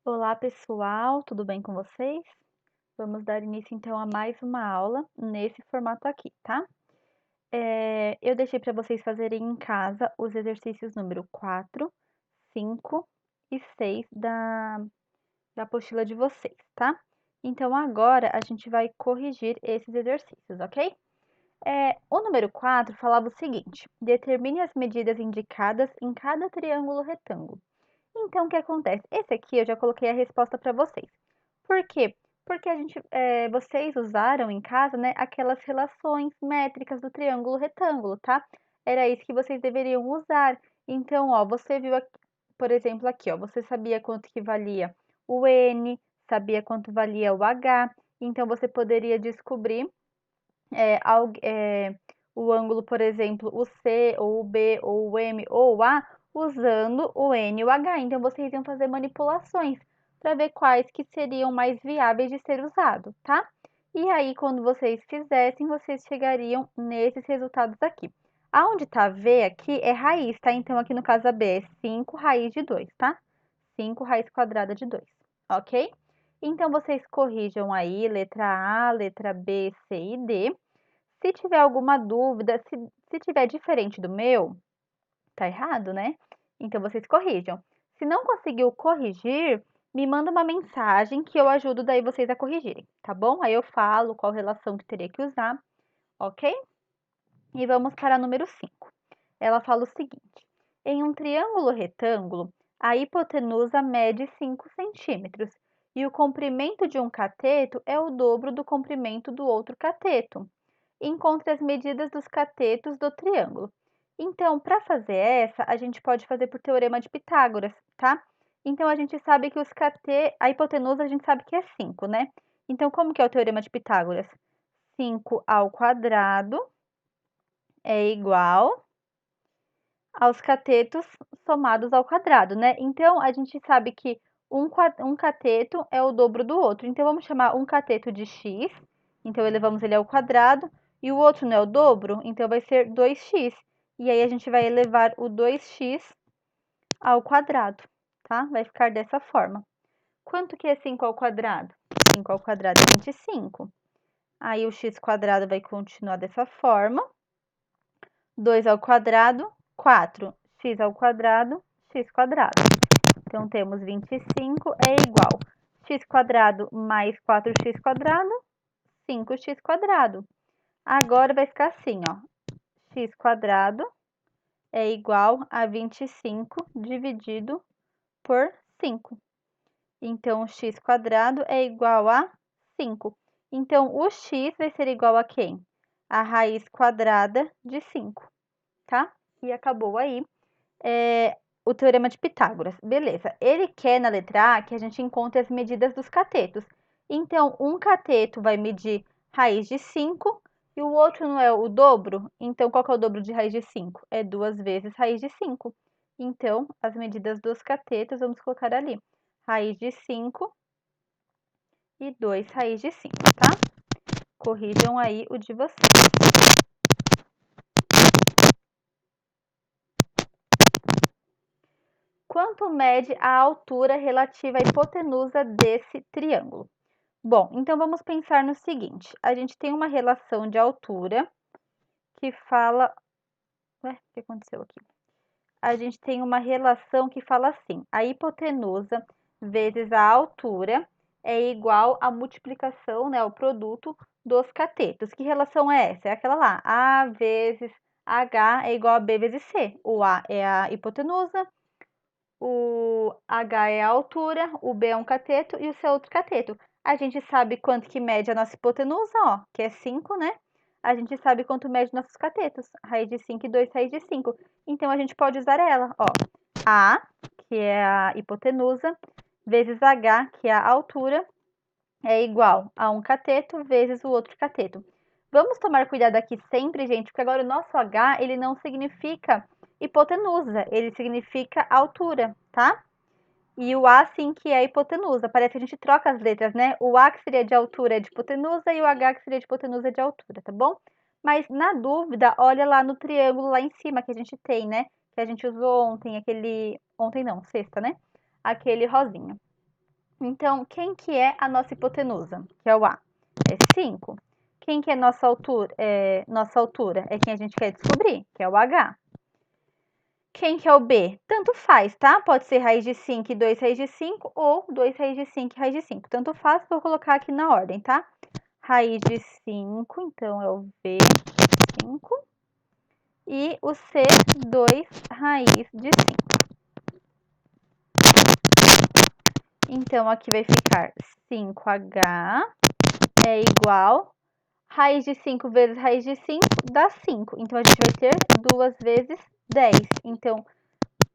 Olá, pessoal, tudo bem com vocês? Vamos dar início então a mais uma aula nesse formato aqui, tá? Eu deixei para vocês fazerem em casa os exercícios número 4, 5 e 6 da apostila de vocês, tá? Então agora a gente vai corrigir esses exercícios, ok? O número 4 falava o seguinte: determine as medidas indicadas em cada triângulo retângulo. Então, o que acontece? Esse aqui eu já coloquei a resposta para vocês. Por quê? Porque vocês usaram em casa, né, aquelas relações métricas do triângulo retângulo, tá? Era isso que vocês deveriam usar. Então, ó, você viu, aqui, por exemplo, aqui, ó, você sabia quanto que valia o N, sabia quanto valia o H, então você poderia descobrir é, o ângulo, por exemplo, o C, ou o B, ou o M, ou o A, usando o N e o H. Então, vocês iam fazer manipulações para ver quais que seriam mais viáveis de ser usado, tá? E aí, quando vocês fizessem, vocês chegariam nesses resultados aqui. Aonde tá V aqui é raiz, tá? Então, aqui no caso a B é 5 raiz de 2, tá? 5 raiz quadrada de 2, ok? Então, vocês corrijam aí letra A, letra B, C e D. Se tiver alguma dúvida, se tiver diferente do meu, tá errado, né? Então vocês corrijam. Se não conseguiu corrigir, me manda uma mensagem que eu ajudo daí vocês a corrigirem, tá bom? Aí eu falo qual relação que teria que usar, ok? E vamos para número 5. Ela fala o seguinte: em um triângulo retângulo, a hipotenusa mede 5 centímetros e o comprimento de um cateto é o dobro do comprimento do outro cateto. Encontre as medidas dos catetos do triângulo. Então, para fazer essa, a gente pode fazer por teorema de Pitágoras, tá? Então, a gente sabe que a hipotenusa a gente sabe que é 5, né? Então, como que é o teorema de Pitágoras? 5 ao quadrado é igual aos catetos somados ao quadrado, né? Então, a gente sabe que um cateto é o dobro do outro. Então, vamos chamar um cateto de x. Então, elevamos ele ao quadrado. E o outro não é o dobro, então vai ser 2x. E aí, a gente vai elevar o 2x ao quadrado, tá? Vai ficar dessa forma. Quanto que é 5 ao quadrado? 5 ao quadrado é 25. Aí, o x quadrado vai continuar dessa forma. 2 ao quadrado, 4. X ao quadrado, x quadrado. Então, temos 25 é igual x quadrado mais 4x quadrado, 5x quadrado. Agora vai ficar assim, ó. X quadrado é igual a 25 dividido por 5. Então, x quadrado é igual a 5. Então, o x vai ser igual a quem? A raiz quadrada de 5, tá? E acabou aí o teorema de Pitágoras. Beleza. Ele quer na letra A que a gente encontre as medidas dos catetos. Então, um cateto vai medir raiz de 5 e o outro não é o dobro? Então, qual que é o dobro de raiz de 5? É 2 vezes raiz de 5. Então, as medidas dos catetos, vamos colocar ali. Raiz de 5 e 2 raiz de 5, tá? Corrijam aí o de vocês. Quanto mede a altura relativa à hipotenusa desse triângulo? Bom, então vamos pensar no seguinte: a gente tem uma relação de altura que fala. Ué, o que aconteceu aqui? A gente tem uma relação que fala assim: a hipotenusa vezes a altura é igual à multiplicação, né, o produto dos catetos. Que relação é essa? É aquela lá: A vezes H é igual a B vezes C. O A é a hipotenusa, o H é a altura, o B é um cateto e o C é outro cateto. A gente sabe quanto que mede a nossa hipotenusa, ó, que é 5, né? A gente sabe quanto mede nossos catetos. Raiz de 5 e 2 raiz de 5. Então, a gente pode usar ela, ó. A, que é a hipotenusa, vezes H, que é a altura, é igual a um cateto vezes o outro cateto. Vamos tomar cuidado aqui sempre, gente, porque agora o nosso H, ele não significa hipotenusa, ele significa altura, tá? E o A, sim, que é a hipotenusa. Parece que a gente troca as letras, né? O A, que seria de altura, é de hipotenusa, e o H, que seria de hipotenusa, é de altura, tá bom? Mas, na dúvida, olha lá no triângulo lá em cima que a gente tem, né? Que a gente usou ontem, aquele... Ontem não, sexta, né? Aquele rosinha. Então, quem que é a nossa hipotenusa? Que é o A. É 5. Quem que é nossa altura? Nossa altura é quem a gente quer descobrir, que é o H. Quem que é o B? Tanto faz, tá? Pode ser raiz de 5 e 2 raiz de 5 ou 2 raiz de 5 e raiz de 5. Tanto faz, vou colocar aqui na ordem, tá? Raiz de 5, então é o B, 5. E o C, 2 raiz de 5. Então, aqui vai ficar 5H é igual raiz de 5 vezes raiz de 5 dá 5. Então, a gente vai ter 2 vezes 10. Então,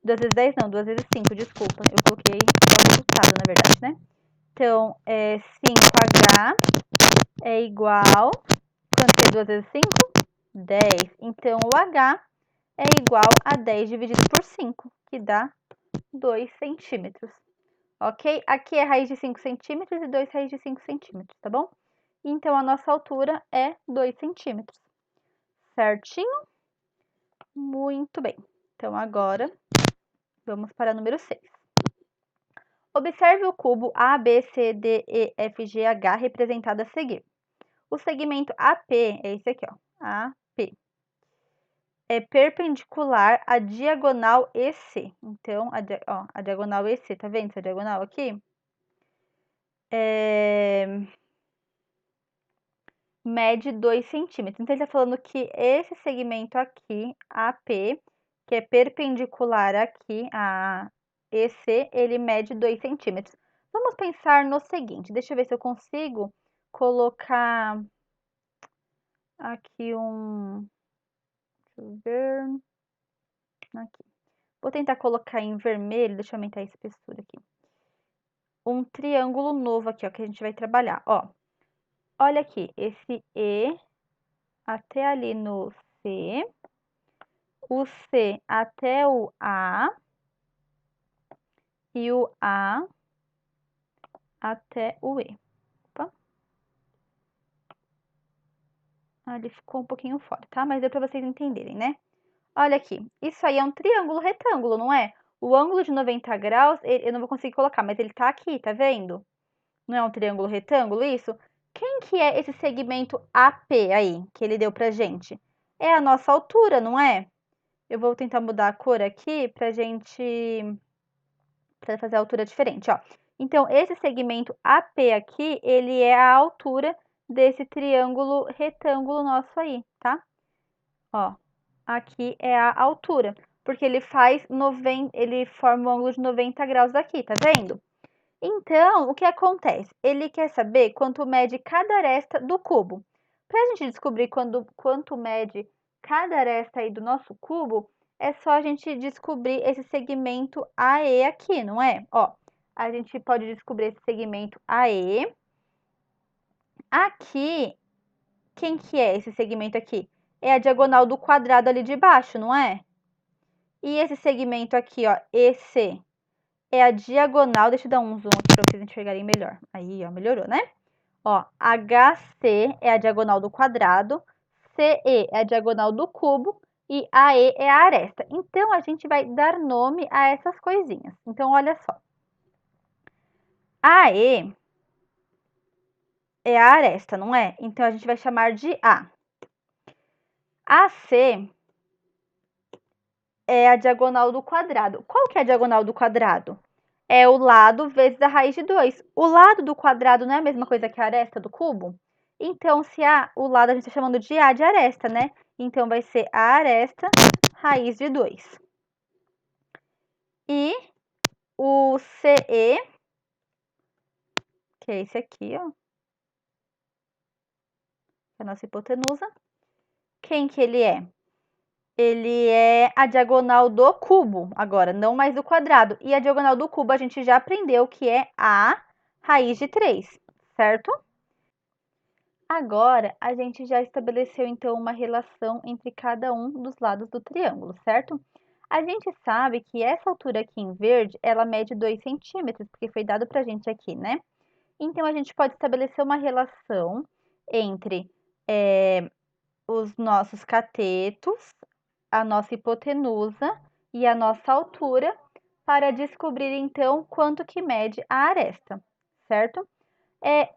2 vezes 10 não, 2 vezes 5, desculpa. Eu coloquei o resultado, na verdade, né? Então, 5H é igual... Quanto que é 2 vezes 5? 10. Então, o H é igual a 10 dividido por 5, que dá 2 centímetros. Ok? Aqui é raiz de 5 centímetros e 2 raiz de 5 centímetros, tá bom? Então, a nossa altura é 2 centímetros. Certinho? Muito bem. Então, agora, vamos para o número 6. Observe o cubo A, B, C, D, E, F, G, H representado a seguir. O segmento AP é esse aqui, ó. AP. É perpendicular à diagonal EC. Então, a diagonal EC, tá vendo essa diagonal aqui? Mede 2 centímetros. Então, ele está falando que esse segmento aqui, AP, que é perpendicular aqui a EC, ele mede 2 centímetros. Vamos pensar no seguinte, deixa eu ver se eu consigo colocar aqui deixa eu ver, aqui. Vou tentar colocar em vermelho, deixa eu aumentar a espessura aqui. Um triângulo novo aqui, ó, que a gente vai trabalhar, ó. Olha aqui, esse E até ali no C, o C até o A e o A até o E. Opa. Ali ficou um pouquinho fora, tá? Mas deu para vocês entenderem, né? Olha aqui, isso aí é um triângulo retângulo, não é? O ângulo de 90 graus, eu não vou conseguir colocar, mas ele tá aqui, tá vendo? Não é um triângulo retângulo isso? Quem que é esse segmento AP aí, que ele deu pra gente? É a nossa altura, não é? Eu vou tentar mudar a cor aqui pra fazer a altura diferente, ó. Então, esse segmento AP aqui, ele é a altura desse triângulo retângulo nosso aí, tá? Ó, aqui é a altura, porque ele ele forma um ângulo de 90 graus aqui, tá vendo? Então, o que acontece? Ele quer saber quanto mede cada aresta do cubo. Para a gente descobrir quanto mede cada aresta aí do nosso cubo, é só a gente descobrir esse segmento AE aqui, não é? Ó, a gente pode descobrir esse segmento AE. Aqui, quem que é esse segmento aqui? É a diagonal do quadrado ali de baixo, não é? E esse segmento aqui, ó, EC, é a diagonal, deixa eu dar um zoom aqui para vocês enxergarem melhor. Aí, ó, melhorou, né? Ó, HC é a diagonal do quadrado, CE é a diagonal do cubo e AE é a aresta. Então, a gente vai dar nome a essas coisinhas. Então, olha só. AE é a aresta, não é? Então, a gente vai chamar de A. AC é a diagonal do quadrado. Qual que é a diagonal do quadrado? É o lado vezes a raiz de 2. O lado do quadrado não é a mesma coisa que a aresta do cubo? Então, se o lado a gente está chamando de A de aresta, né? Então, vai ser a aresta raiz de 2. E o CE, que é esse aqui, ó, que é a nossa hipotenusa. Quem que ele é? Ele é a diagonal do cubo, agora, não mais do quadrado. E a diagonal do cubo a gente já aprendeu que é a raiz de 3, certo? Agora, a gente já estabeleceu, então, uma relação entre cada um dos lados do triângulo, certo? A gente sabe que essa altura aqui em verde, ela mede 2 centímetros, porque foi dado pra gente aqui, né? Então, a gente pode estabelecer uma relação entre os nossos catetos, a nossa hipotenusa e a nossa altura, para descobrir, então, quanto que mede a aresta. certo?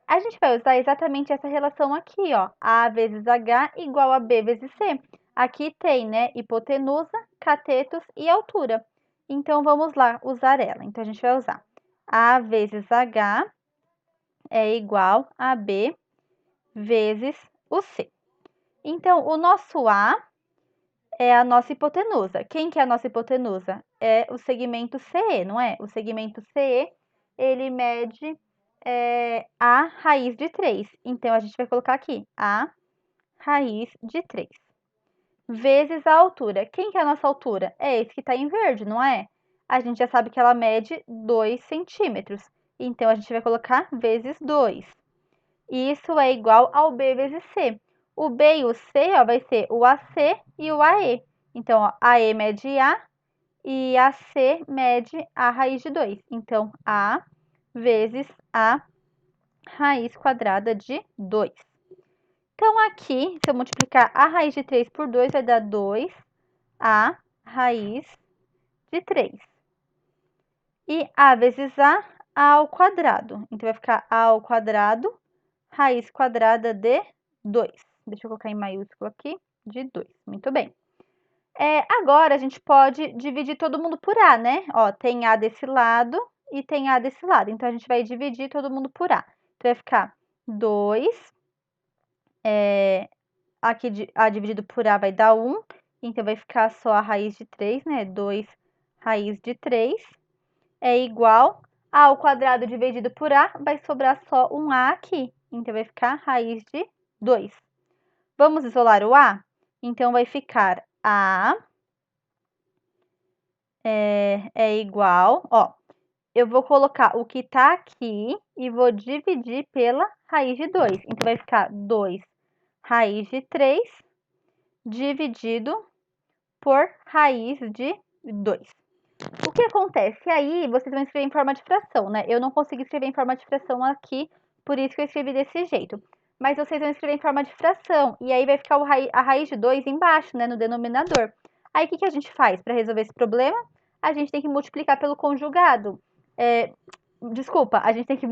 A gente vai usar exatamente essa relação aqui, ó, A vezes H igual a B vezes C. Aqui tem, né, hipotenusa, catetos e altura. Então, vamos lá usar ela. Então, a gente vai usar A vezes H é igual a B vezes o C. Então, o nosso A é a nossa hipotenusa. Quem que é a nossa hipotenusa? É o segmento CE, não é? O segmento CE, ele mede a raiz de 3. Então, a gente vai colocar aqui a raiz de 3 vezes a altura. Quem que é a nossa altura? É esse que está em verde, não é? A gente já sabe que ela mede 2 centímetros. Então, a gente vai colocar vezes 2. Isso é igual ao B vezes C. O B e o C, ó, vai ser o AC e o AE. Então, ó, AE mede A e AC mede a raiz de 2. Então, A vezes a raiz quadrada de 2. Então, aqui, se eu multiplicar a raiz de 3 por 2, vai dar 2A raiz de 3. E A vezes A ao quadrado. Então, vai ficar A ao quadrado, raiz quadrada de 2. Deixa eu colocar em maiúsculo aqui, de 2. Muito bem. Agora, a gente pode dividir todo mundo por A, né? Ó, tem A desse lado e tem A desse lado. Então, a gente vai dividir todo mundo por A. Então, vai ficar 2. Aqui, A dividido por A vai dar 1. Então, vai ficar só a raiz de 3, né? 2 raiz de 3 é igual A ao quadrado dividido por A, vai sobrar só um A aqui. Então, vai ficar raiz de 2. Vamos isolar o A? Então, vai ficar A é igual, ó, eu vou colocar o que está aqui e vou dividir pela raiz de 2. Então, vai ficar 2 raiz de 3 dividido por raiz de 2. O que acontece? Aí, vocês vão escrever em forma de fração, né? Eu não consigo escrever em forma de fração aqui, por isso que eu escrevi desse jeito. Mas vocês vão escrever em forma de fração, e aí vai ficar a raiz de 2 embaixo, né, no denominador. Aí, o que a gente faz para resolver esse problema? A gente tem que multiplicar pelo conjugado. Desculpa, a gente tem que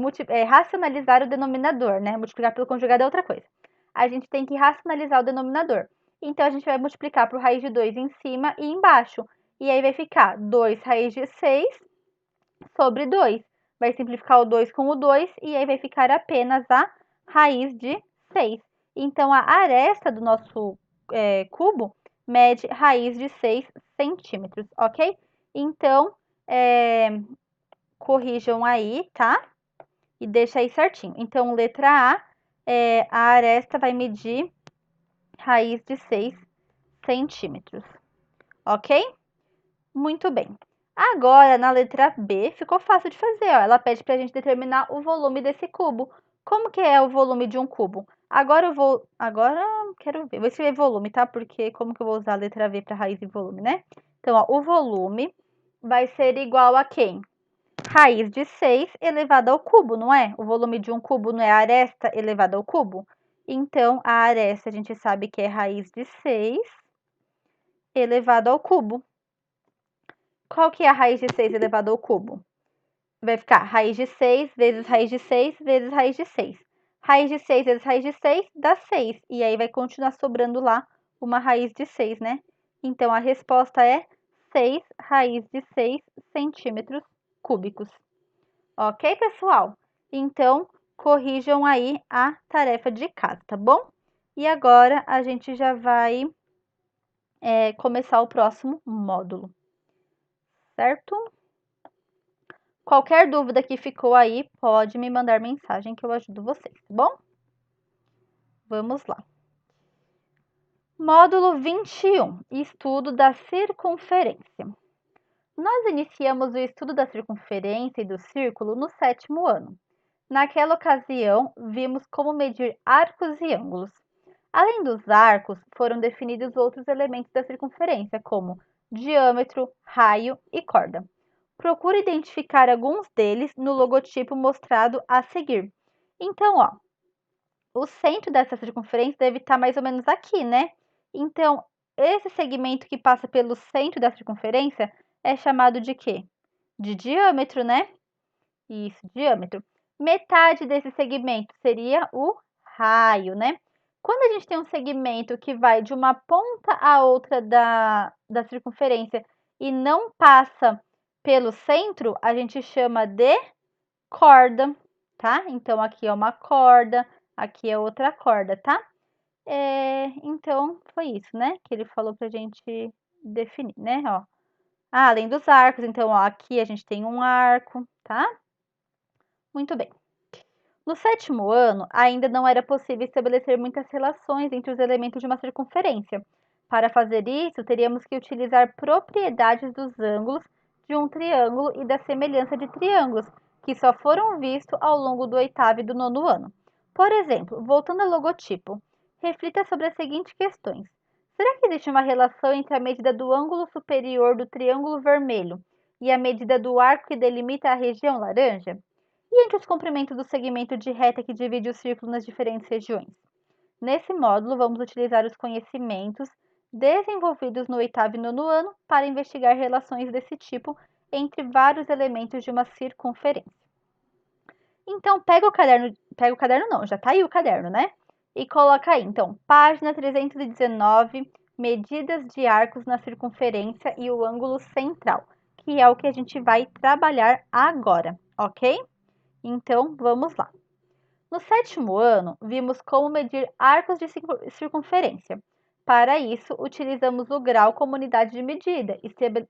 racionalizar o denominador, né? Multiplicar pelo conjugado é outra coisa. A gente tem que racionalizar o denominador. Então, a gente vai multiplicar por raiz de 2 em cima e embaixo. E aí vai ficar 2 raiz de 6 sobre 2. Vai simplificar o 2 com o 2 e aí vai ficar apenas a raiz de 6. Então, a aresta do nosso cubo mede raiz de 6 centímetros, ok? Então, corrijam aí, tá? E deixa aí certinho. Então, letra A, a aresta vai medir raiz de 6 centímetros, ok? Muito bem. Agora, na letra B, ficou fácil de fazer, ó. Ela pede para a gente determinar o volume desse cubo. Como que é o volume de um cubo? Agora, quero ver. Vou escrever volume, tá? Porque como que eu vou usar a letra V para raiz e volume, né? Então, ó, o volume vai ser igual a quem? Raiz de 6 elevado ao cubo, não é? O volume de um cubo não é a aresta elevada ao cubo? Então, a aresta a gente sabe que é raiz de 6 elevado ao cubo. Qual que é a raiz de 6 elevado ao cubo? Vai ficar raiz de 6 vezes raiz de 6 vezes raiz de 6. Raiz de 6 vezes raiz de 6 dá 6. E aí vai continuar sobrando lá uma raiz de 6, né? Então, a resposta é 6 raiz de 6 centímetros cúbicos. Ok, pessoal? Então, corrijam aí a tarefa de casa, tá bom? E agora, a gente já vai começar o próximo módulo, certo? Qualquer dúvida que ficou aí, pode me mandar mensagem que eu ajudo vocês, tá bom? Vamos lá. Módulo 21, estudo da circunferência. Nós iniciamos o estudo da circunferência e do círculo no 7º ano. Naquela ocasião, vimos como medir arcos e ângulos. Além dos arcos, foram definidos outros elementos da circunferência, como diâmetro, raio e corda. Procure identificar alguns deles no logotipo mostrado a seguir. Então, ó, o centro dessa circunferência deve estar mais ou menos aqui, né? Então, esse segmento que passa pelo centro da circunferência é chamado de quê? De diâmetro, né? Isso, diâmetro. Metade desse segmento seria o raio, né? Quando a gente tem um segmento que vai de uma ponta a outra da circunferência e não passa pelo centro, a gente chama de corda, tá? Então, aqui é uma corda, aqui é outra corda, tá? Então, foi isso, né? Que ele falou pra gente definir, né? Ó. Além dos arcos, então, ó, aqui a gente tem um arco, tá? Muito bem. No 7º ano, ainda não era possível estabelecer muitas relações entre os elementos de uma circunferência. Para fazer isso, teríamos que utilizar propriedades dos ângulos de um triângulo e da semelhança de triângulos, que só foram vistos ao longo do 8º e do 9º ano. Por exemplo, voltando ao logotipo, reflita sobre as seguintes questões. Será que existe uma relação entre a medida do ângulo superior do triângulo vermelho e a medida do arco que delimita a região laranja? E entre os comprimentos do segmento de reta que divide o círculo nas diferentes regiões? Nesse módulo, vamos utilizar os conhecimentos desenvolvidos no 8º e 9º ano para investigar relações desse tipo entre vários elementos de uma circunferência. Então, pega o caderno não, já tá aí o caderno, né? E coloca aí, então, página 319, medidas de arcos na circunferência e o ângulo central, que é o que a gente vai trabalhar agora, ok? Então, vamos lá. No 7º ano, vimos como medir arcos de circunferência. Para isso, utilizamos o grau como unidade de medida,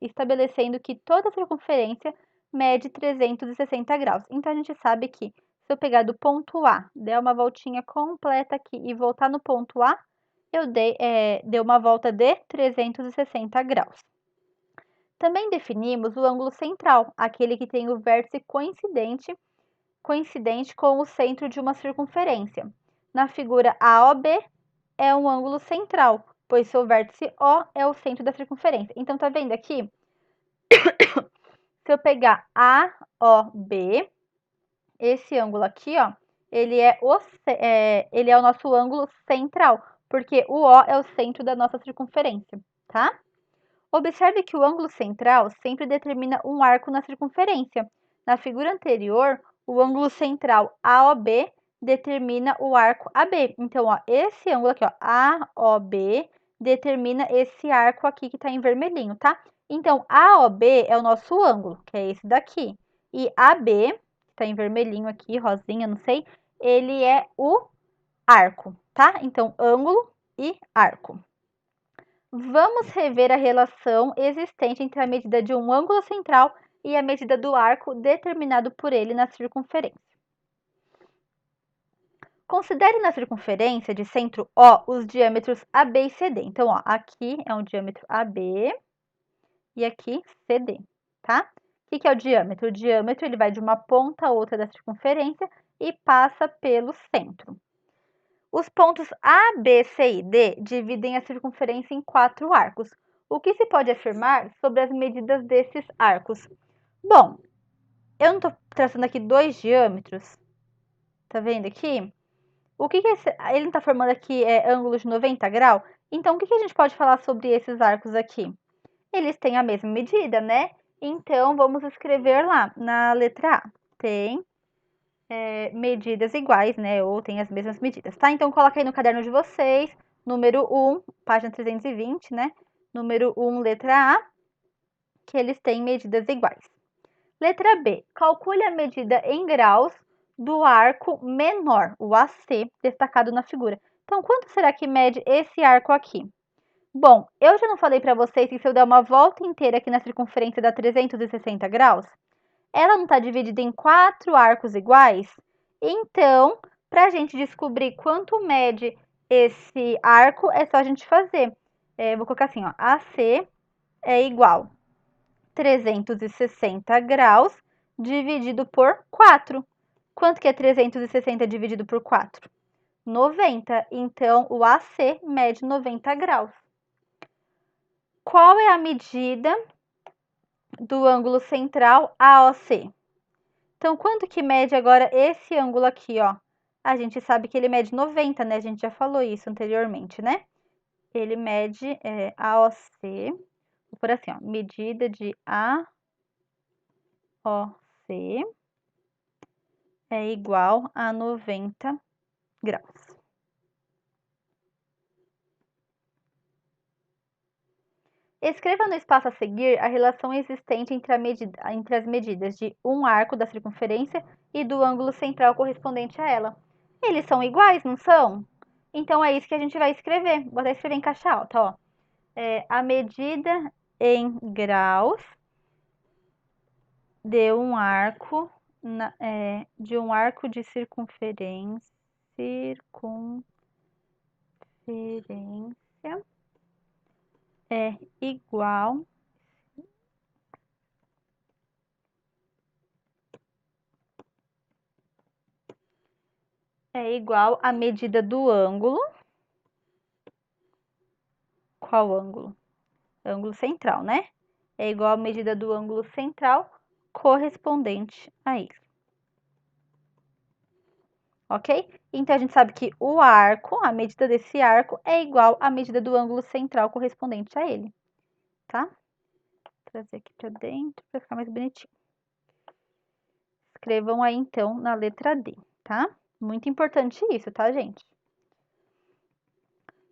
estabelecendo que toda circunferência mede 360 graus. Então, a gente sabe que se eu pegar do ponto A, der uma voltinha completa aqui e voltar no ponto A, eu dei uma volta de 360 graus. Também definimos o ângulo central, aquele que tem o vértice coincidente com o centro de uma circunferência. Na figura AOB é um ângulo central, pois seu vértice O é o centro da circunferência. Então, tá vendo aqui? Se eu pegar AOB, esse ângulo aqui, ó, ele é o nosso ângulo central, porque o O é o centro da nossa circunferência, tá? Observe que o ângulo central sempre determina um arco na circunferência. Na figura anterior, o ângulo central AOB determina o arco AB. Então, ó, esse ângulo aqui, ó, AOB, determina esse arco aqui que está em vermelhinho, tá? Então, AOB é o nosso ângulo, que é esse daqui. E AB, que está em vermelhinho aqui, rosinha, não sei, ele é o arco, tá? Então, ângulo e arco. Vamos rever a relação existente entre a medida de um ângulo central e a medida do arco determinado por ele na circunferência. Considere na circunferência de centro O os diâmetros AB e CD. Então, ó, aqui é um diâmetro AB e aqui CD, tá? O que é o diâmetro? O diâmetro ele vai de uma ponta a outra da circunferência e passa pelo centro. Os pontos A, B, C e D dividem a circunferência em 4 arcos. O que se pode afirmar sobre as medidas desses arcos? Bom, eu não estou traçando aqui 2 diâmetros. Tá vendo aqui? O que é esse? Ele não está formando aqui ângulos de 90 graus? Então, o que a gente pode falar sobre esses arcos aqui? Eles têm a mesma medida, né? Então, vamos escrever lá na letra A. Tem medidas iguais, né? Ou tem as mesmas medidas, tá? Então, coloca aí no caderno de vocês, número 1, página 320, né? Número 1, letra A, que eles têm medidas iguais. Letra B, calcule a medida em graus do arco menor, o AC, destacado na figura. Então, quanto será que mede esse arco aqui? Bom, eu já não falei para vocês que se eu der uma volta inteira aqui na circunferência dá 360 graus? Ela não está dividida em 4 arcos iguais? Então, para a gente descobrir quanto mede esse arco, é só a gente fazer. Vou colocar assim, ó, AC é igual 360 graus dividido por 4. Quanto que é 360 dividido por 4? 90. Então, o AC mede 90 graus. Qual é a medida do ângulo central AOC? Então, quanto que mede agora esse ângulo aqui, ó? A gente sabe que ele mede 90, né? A gente já falou isso anteriormente, né? Ele mede AOC, vou por assim, ó, medida de AOC é igual a 90 graus. Escreva no espaço a seguir a relação existente entre as medidas de um arco da circunferência e do ângulo central correspondente a ela. Eles são iguais, não são? Então, é isso que a gente vai escrever. Vou até escrever em caixa alta, ó. A medida em graus de um arco, de circunferência é igual à medida do ângulo. Qual ângulo? Ângulo central, né? É igual à medida do ângulo central correspondente a isso. Ok? Então, a gente sabe que o arco, a medida desse arco, é igual à medida do ângulo central correspondente a ele. Tá? Vou trazer aqui para dentro para ficar mais bonitinho. Escrevam aí, então, na letra D, tá? Muito importante isso, tá, gente?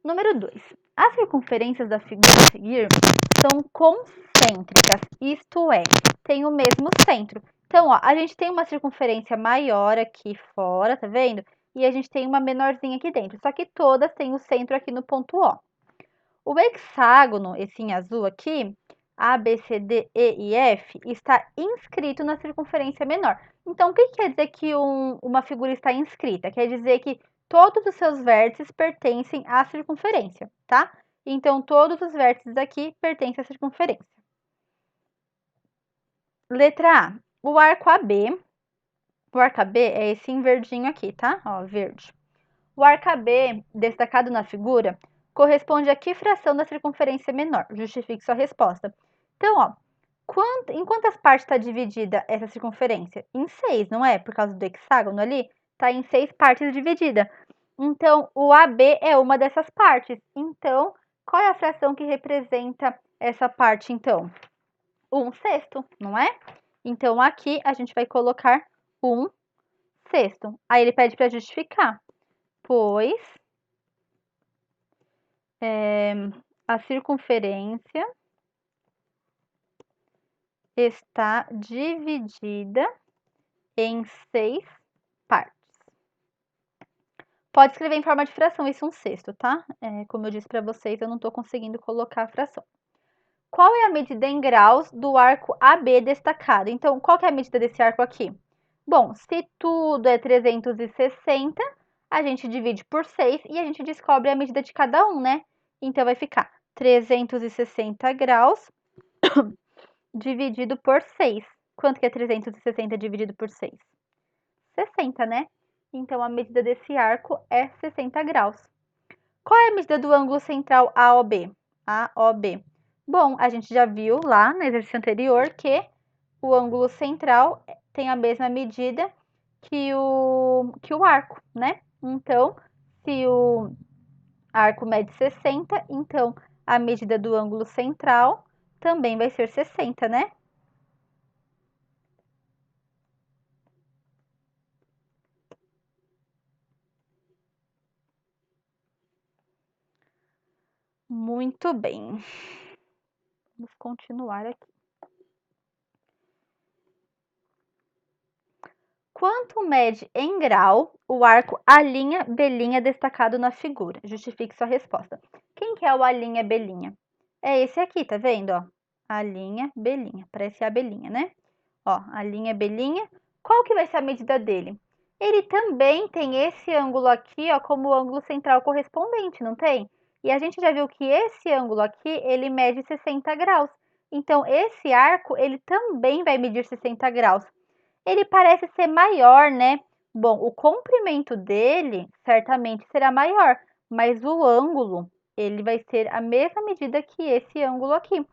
Número 2. As circunferências da figura a seguir são concêntricas, isto é, têm o mesmo centro. Então, ó, a gente tem uma circunferência maior aqui fora, tá vendo? E a gente tem uma menorzinha aqui dentro, só que todas têm o centro aqui no ponto O. O hexágono, esse em azul aqui, A, B, C, D, E e F, está inscrito na circunferência menor. Então, o que quer dizer que uma figura está inscrita? Quer dizer que todos os seus vértices pertencem à circunferência, tá? Então, todos os vértices aqui pertencem à circunferência. Letra A. O arco AB. O arco AB é esse em verdinho aqui, tá? Ó, verde. O arco AB, destacado na figura, corresponde a que fração da circunferência menor? Justifique sua resposta. Então, ó, em quantas partes está dividida essa circunferência? Em 6, não é? Por causa do hexágono ali, está em 6 partes dividida. Então, o AB é uma dessas partes. Então, qual é a fração que representa essa parte, então? 1/6, não é? Então, aqui a gente vai colocar 1/6. Aí ele pede para justificar, pois a circunferência está dividida em 6 partes. Pode escrever em forma de fração esse 1/6, tá? Como eu disse para vocês, eu não estou conseguindo colocar a fração. Qual é a medida em graus do arco AB destacado? Então, qual que é a medida desse arco aqui? Bom, se tudo é 360, a gente divide por 6 e a gente descobre a medida de cada um, né? Então, vai ficar 360 graus dividido por 6. Quanto que é 360 dividido por 6? 60, né? Então, a medida desse arco é 60 graus. Qual é a medida do ângulo central AOB? AOB. Bom, a gente já viu lá no exercício anterior que o ângulo central tem a mesma medida que o arco, né? Então, se o arco mede 60, então a medida do ângulo central também vai ser 60, né? Muito bem. Vamos continuar aqui. Quanto mede em grau o arco A', B' destacado na figura? Justifique sua resposta. Quem que é o A', B'? É esse aqui, tá vendo, ó? A', B'. Parece a abelhinha, né? Ó, A', B'. Qual que vai ser a medida dele? Ele também tem esse ângulo aqui, ó, como o ângulo central correspondente, não tem? E a gente já viu que esse ângulo aqui, ele mede 60 graus. Então, esse arco, ele também vai medir 60 graus. Ele parece ser maior, né? Bom, o comprimento dele certamente será maior, mas o ângulo, ele vai ser a mesma medida que esse ângulo aqui,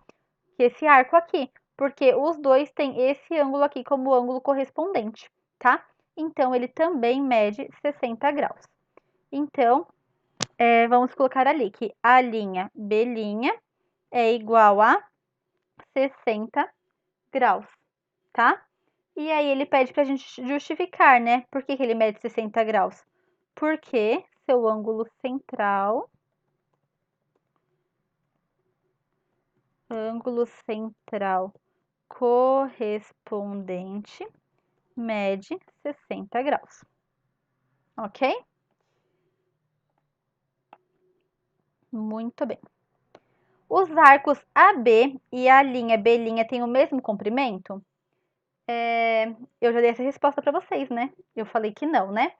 que esse arco aqui, porque os dois têm esse ângulo aqui como ângulo correspondente, tá? Então, ele também mede 60 graus. Então, vamos colocar ali que A', B' é igual a 60 graus, tá? E aí ele pede para a gente justificar, né? Por que ele mede 60 graus? Porque seu ângulo central correspondente mede 60 graus, ok? Muito bem. Os arcos AB e a linha B' têm o mesmo comprimento? Eu já dei essa resposta para vocês, né? Eu falei que não, né?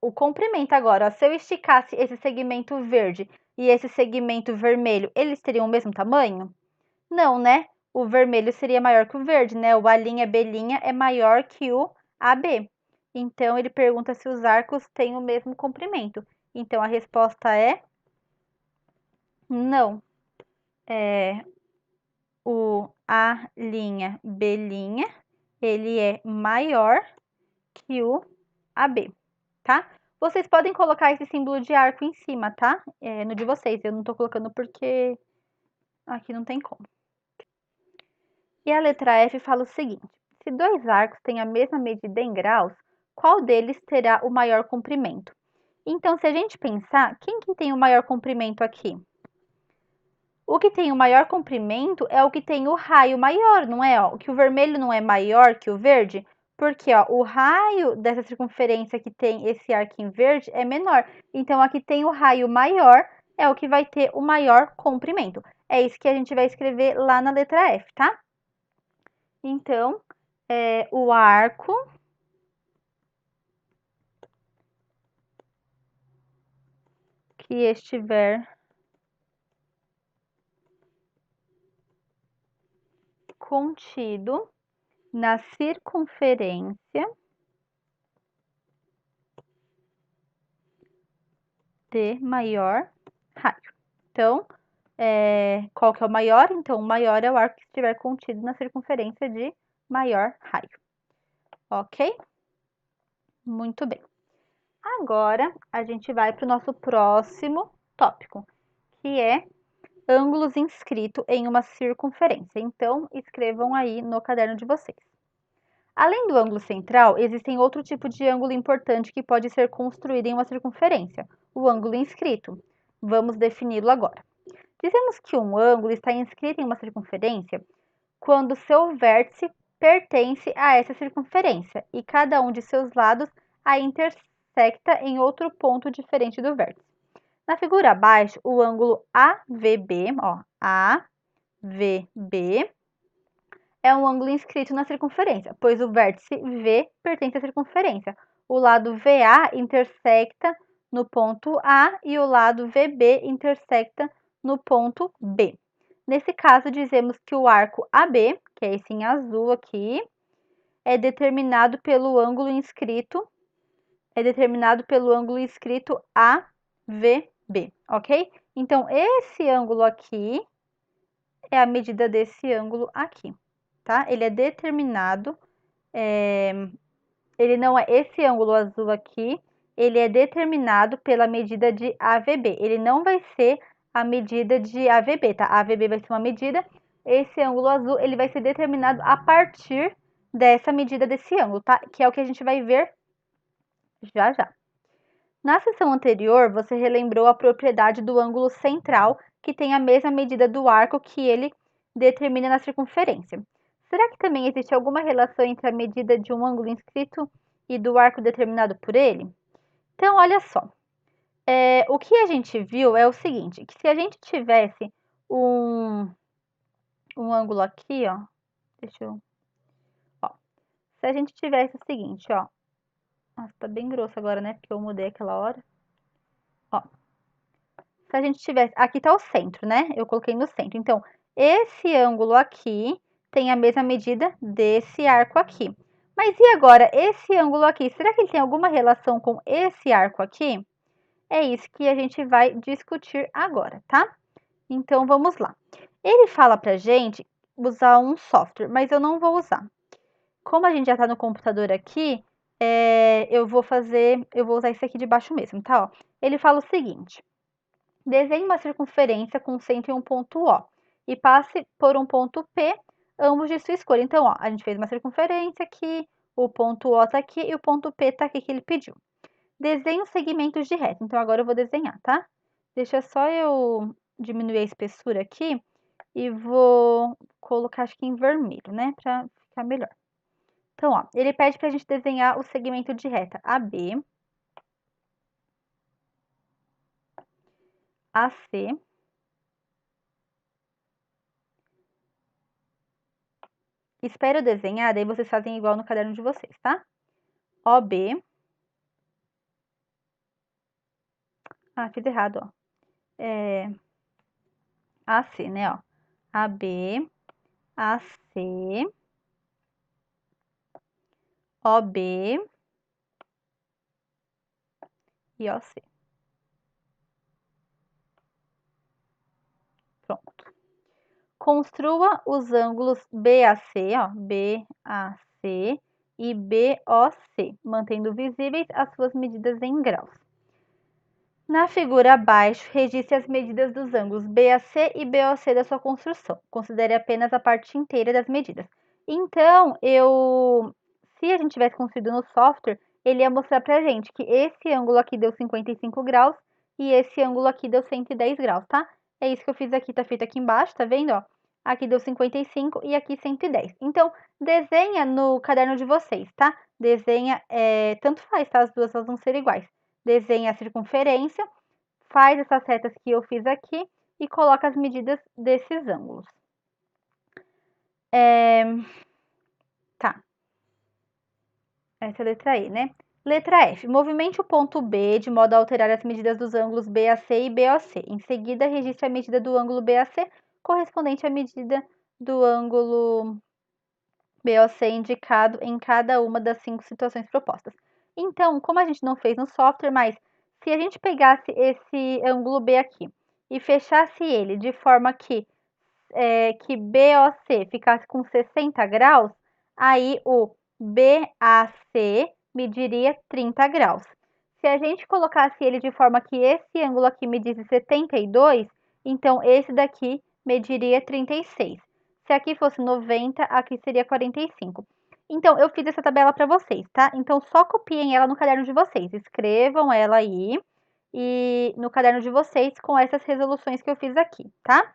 O comprimento agora, ó, se eu esticasse esse segmento verde e esse segmento vermelho, eles teriam o mesmo tamanho? Não, né? O vermelho seria maior que o verde, né? O A'B' é maior que o AB. Então, ele pergunta se os arcos têm o mesmo comprimento. Então, a resposta é não. O A'B', ele é maior que o AB, tá? Vocês podem colocar esse símbolo de arco em cima, tá? No de vocês. Eu não tô colocando porque aqui não tem como. E a letra F fala o seguinte: se dois arcos têm a mesma medida em graus, qual deles terá o maior comprimento? Então, se a gente pensar, quem que tem o maior comprimento aqui? O que tem o maior comprimento é o que tem o raio maior, não é? Ó, que o vermelho não é maior que o verde, porque ó, o raio dessa circunferência que tem esse arquinho verde é menor. Então, aqui tem o raio maior, é o que vai ter o maior comprimento. É isso que a gente vai escrever lá na letra F, tá? Então, o arco que estiver contido na circunferência de maior raio. Então, qual que é o maior? Então, o maior é o arco que estiver contido na circunferência de maior raio. Ok? Muito bem. Agora, a gente vai para o nosso próximo tópico, que é ângulos inscritos em uma circunferência. Então, escrevam aí no caderno de vocês. Além do ângulo central, existem outro tipo de ângulo importante que pode ser construído em uma circunferência, o ângulo inscrito. Vamos defini-lo agora. Dizemos que um ângulo está inscrito em uma circunferência quando seu vértice pertence a essa circunferência e cada um de seus lados a intersecta em outro ponto diferente do vértice. Na figura abaixo, o ângulo AVB, ó, AVB, é um ângulo inscrito na circunferência, pois o vértice V pertence à circunferência. O lado VA intersecta no ponto A e o lado VB intersecta no ponto B. Nesse caso, dizemos que o arco AB, que é esse em azul aqui, é determinado pelo ângulo inscrito AVB, ok? Então, esse ângulo aqui é a medida desse ângulo aqui, tá? Ele é determinado, ele não é esse ângulo azul aqui, ele é determinado pela medida de AVB. Ele não vai ser a medida de AVB, tá? A AVB vai ser uma medida, esse ângulo azul, ele vai ser determinado a partir dessa medida desse ângulo, tá? Que é o que a gente vai ver já já. Na sessão anterior, você relembrou a propriedade do ângulo central, que tem a mesma medida do arco que ele determina na circunferência. Será que também existe alguma relação entre a medida de um ângulo inscrito e do arco determinado por ele? Então, olha só. O que a gente viu é o seguinte, que se a gente tivesse um ângulo aqui, ó, se a gente tivesse o seguinte, ó, nossa, tá bem grosso agora, né, porque eu mudei aquela hora, ó, se a gente tivesse, aqui tá o centro, né, eu coloquei no centro, então, esse ângulo aqui tem a mesma medida desse arco aqui. Mas e agora, esse ângulo aqui, será que ele tem alguma relação com esse arco aqui? É isso que a gente vai discutir agora, tá? Então, vamos lá. Ele fala pra gente usar um software, mas eu não vou usar. Como a gente já tá no computador aqui, eu vou usar esse aqui de baixo mesmo, tá? Ó, ele fala o seguinte: desenhe uma circunferência com centro em um ponto O e passe por um ponto P ambos de sua escolha. Então, ó, a gente fez uma circunferência aqui, o ponto O tá aqui e o ponto P tá aqui que ele pediu. Desenhe os segmentos de reta. Então, agora eu vou desenhar, tá? Deixa só eu diminuir a espessura aqui e vou colocar, acho que em vermelho, né? Pra ficar melhor. Então, ó, ele pede pra gente desenhar o segmento de reta AB, AC, espero eu desenhar, daí vocês fazem igual no caderno de vocês, tá? OB, fiz errado, ó. AC, né, ó. AB, AC, OB e OC. Pronto. Construa os ângulos BAC, ó, BAC e BOC, mantendo visíveis as suas medidas em graus. Na figura abaixo, registre as medidas dos ângulos BAC e BOC da sua construção. Considere apenas a parte inteira das medidas. Então, se a gente tivesse construído no software, ele ia mostrar pra gente que esse ângulo aqui deu 55 graus e esse ângulo aqui deu 110 graus, tá? É isso que eu fiz aqui, tá feito aqui embaixo, tá vendo, ó? Aqui deu 55 e aqui 110. Então, desenha no caderno de vocês, tá? Desenha, tanto faz, tá? As duas elas vão ser iguais. Desenha a circunferência, faz essas retas que eu fiz aqui e coloca as medidas desses ângulos. Tá. Essa é a letra E, né? Letra F. Movimente o ponto B de modo a alterar as medidas dos ângulos BAC e BOC. Em seguida, registre a medida do ângulo BAC correspondente à medida do ângulo BOC indicado em cada uma das 5 situações propostas. Então, como a gente não fez no software, mas se a gente pegasse esse ângulo B aqui e fechasse ele de forma que BOC ficasse com 60 graus, aí o BAC mediria 30 graus. Se a gente colocasse ele de forma que esse ângulo aqui medisse 72, então esse daqui mediria 36. Se aqui fosse 90, aqui seria 45. Então, eu fiz essa tabela para vocês, tá? Então, só copiem ela no caderno de vocês. Escrevam ela aí e no caderno de vocês com essas resoluções que eu fiz aqui, tá?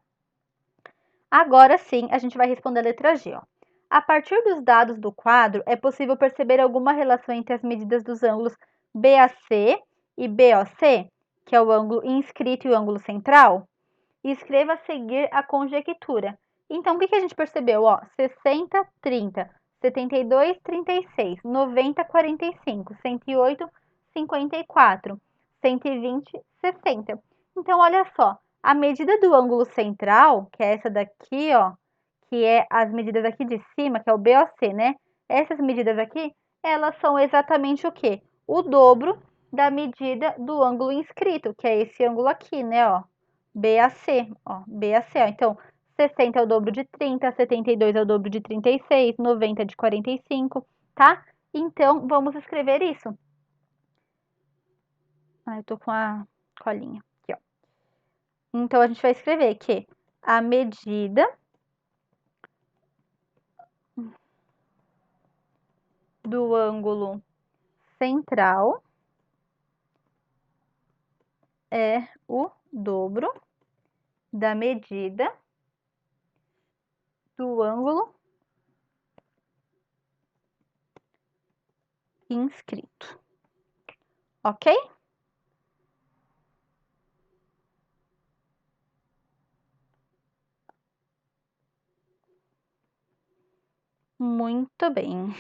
Agora sim, a gente vai responder a letra G, ó. A partir dos dados do quadro, é possível perceber alguma relação entre as medidas dos ângulos BAC e BOC, que é o ângulo inscrito e o ângulo central? E escreva a seguir a conjectura. Então, o que a gente percebeu? Ó, 60, 30, 72, 36, 90, 45, 108, 54, 120, 60. Então, olha só, a medida do ângulo central, que é essa daqui, ó, que é as medidas aqui de cima, que é o BOC, né? Essas medidas aqui, elas são exatamente o quê? O dobro da medida do ângulo inscrito, que é esse ângulo aqui, né, ó? BAC, ó, BAC, ó. Então, 60 é o dobro de 30, 72 é o dobro de 36, 90 de 45, tá? Então, vamos escrever isso. Eu tô com a colinha aqui, ó. Então, a gente vai escrever que a medida do ângulo central é o dobro da medida do ângulo inscrito. Ok? Muito bem.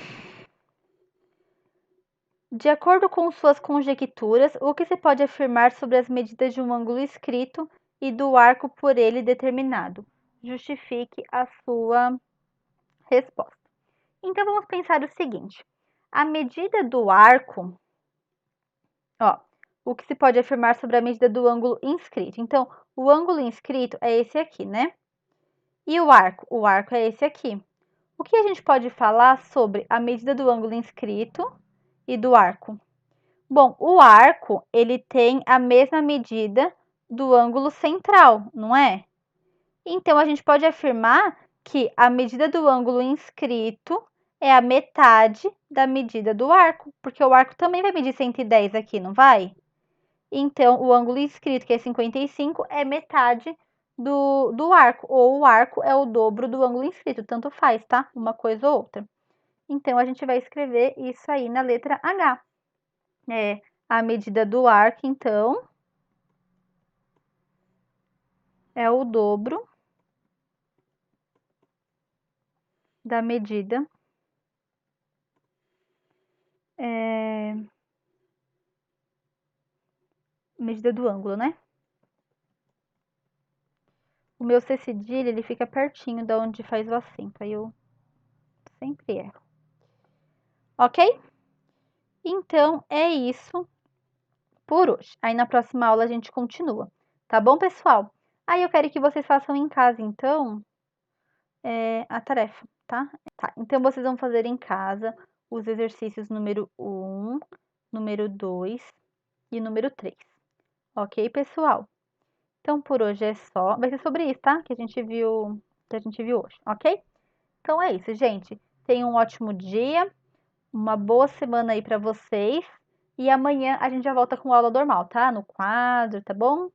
De acordo com suas conjecturas, o que se pode afirmar sobre as medidas de um ângulo inscrito e do arco por ele determinado? Justifique a sua resposta. Então, vamos pensar o seguinte. A medida do arco, ó, o que se pode afirmar sobre a medida do ângulo inscrito? Então, o ângulo inscrito é esse aqui, né? E o arco? O arco é esse aqui. O que a gente pode falar sobre a medida do ângulo inscrito e do arco? Bom, o arco, ele tem a mesma medida do ângulo central, não é? Então, a gente pode afirmar que a medida do ângulo inscrito é a metade da medida do arco, porque o arco também vai medir 110 aqui, não vai? Então, o ângulo inscrito, que é 55, é metade do arco, ou o arco é o dobro do ângulo inscrito, tanto faz, tá? Uma coisa ou outra. Então, a gente vai escrever isso aí na letra H. A medida do arco, então, é o dobro da medida medida do ângulo, né? O meu C cedilha, ele fica pertinho da onde faz o acento, aí eu sempre erro. Ok? Então, é isso por hoje. Aí na próxima aula a gente continua, tá bom, pessoal? Aí eu quero que vocês façam em casa, então, a tarefa, tá? Tá, então vocês vão fazer em casa os exercícios número 1, número 2 e número 3. Ok, pessoal? Então, por hoje é só. Vai ser sobre isso, tá? Que a gente viu hoje, ok? Então é isso, gente. Tenham um ótimo dia, uma boa semana aí pra vocês. E amanhã a gente já volta com aula normal, tá? No quadro, tá bom?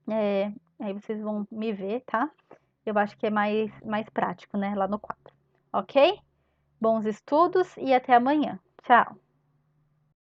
Aí vocês vão me ver, tá? Eu acho que é mais prático, né? Lá no quadro. Ok? Bons estudos e até amanhã. Tchau!